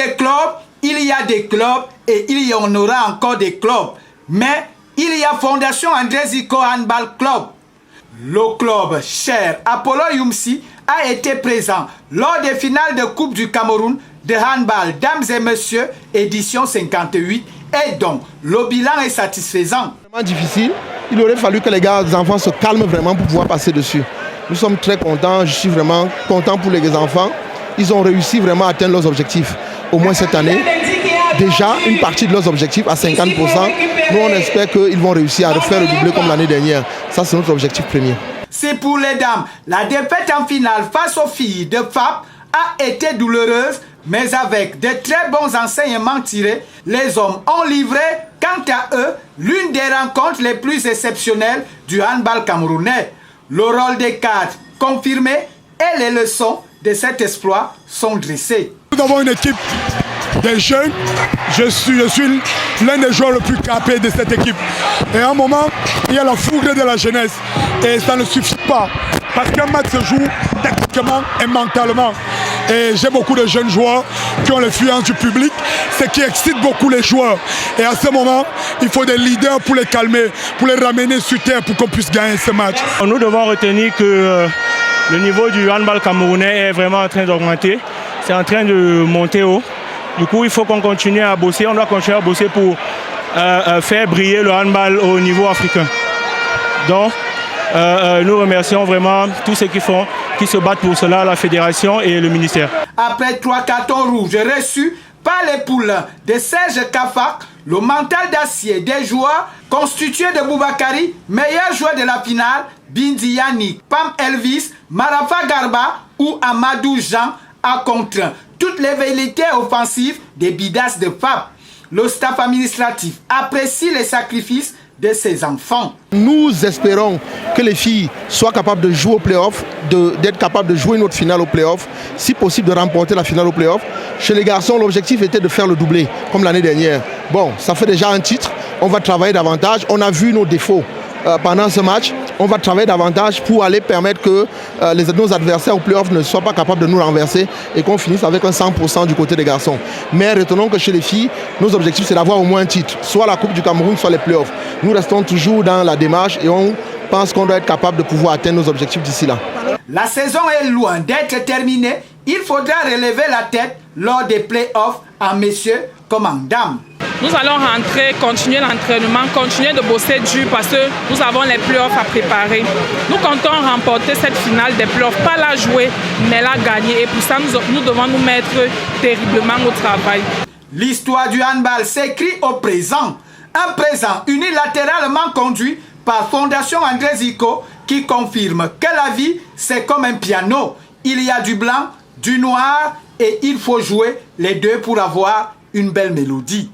des clubs, il y a des clubs et il y en aura encore des clubs. Mais il y a Fondation André Zico Handball Club. Le club cher Apollo Youmsi a été présent lors des finales de Coupe du Cameroun de handball dames et messieurs édition 58 et donc le bilan est satisfaisant. C'est vraiment difficile. Il aurait fallu que les enfants se calment vraiment pour pouvoir passer dessus. Nous sommes très contents, je suis vraiment content pour les enfants. Ils ont réussi vraiment à atteindre leurs objectifs, au moins cette année. Déjà, une partie de leurs objectifs à 50%. Nous, on espère qu'ils vont réussir à refaire le doublé comme l'année dernière. Ça, c'est notre objectif premier. C'est pour les dames. La défaite en finale face aux filles de FAP a été douloureuse, mais avec de très bons enseignements tirés, les hommes ont livré, quant à eux, l'une des rencontres les plus exceptionnelles du handball camerounais. Le rôle des cadres confirmé et les leçons de cet exploit sont dressées. Nous avons une équipe des jeunes. Je suis l'un des joueurs les plus capés de cette équipe. Et à un moment, il y a la foudre de la jeunesse. Et ça ne suffit pas. Parce qu'un match se joue tactiquement et mentalement. Et j'ai beaucoup de jeunes joueurs qui ont l'influence du public, ce qui excite beaucoup les joueurs. Et à ce moment, il faut des leaders pour les calmer, pour les ramener sur terre pour qu'on puisse gagner ce match. Nous devons retenir que le niveau du handball camerounais est vraiment en train d'augmenter. C'est en train de monter haut. Du coup, il faut qu'on continue à bosser. On doit continuer à bosser pour faire briller le handball au niveau africain. Donc, nous remercions vraiment tous ceux qui se battent pour cela, la fédération et le ministère. Après 3 cartons rouges reçus par les poules de Serge Kafak, le mental d'acier des joueurs constitué de Boubakari, meilleur joueur de la finale, Bindi Yannick, Pam Elvis, Marafa Garba ou Amadou Jean a contraint toutes les velléités offensives des Bidas de FAP. Le staff administratif apprécie les sacrifices de ses enfants. Nous espérons que les filles soient capables de jouer au play-off, d'être capables de jouer une autre finale au play-off, si possible de remporter la finale au play-off. Chez les garçons, l'objectif était de faire le doublé, comme l'année dernière. Bon, ça fait déjà un titre, on va travailler davantage, on a vu nos défauts pendant ce match, on va travailler davantage pour aller permettre que nos adversaires au play-off ne soient pas capables de nous renverser et qu'on finisse avec un 100% du côté des garçons. Mais retenons que chez les filles, nos objectifs c'est d'avoir au moins un titre, soit la Coupe du Cameroun, soit les play-offs. Nous restons toujours dans la démarche et on pense qu'on doit être capable de pouvoir atteindre nos objectifs d'ici là. La saison est loin d'être terminée, il faudra relever la tête lors des play-offs en messieurs comme en dames. Nous allons rentrer, continuer l'entraînement, continuer de bosser dur parce que nous avons les playoffs à préparer. Nous comptons remporter cette finale des playoffs, pas la jouer, mais la gagner. Et pour ça, nous devons nous mettre terriblement au travail. L'histoire du handball s'écrit au présent. Un présent unilatéralement conduit par Fondation André Zico qui confirme que la vie, c'est comme un piano. Il y a du blanc, du noir et il faut jouer les deux pour avoir une belle mélodie.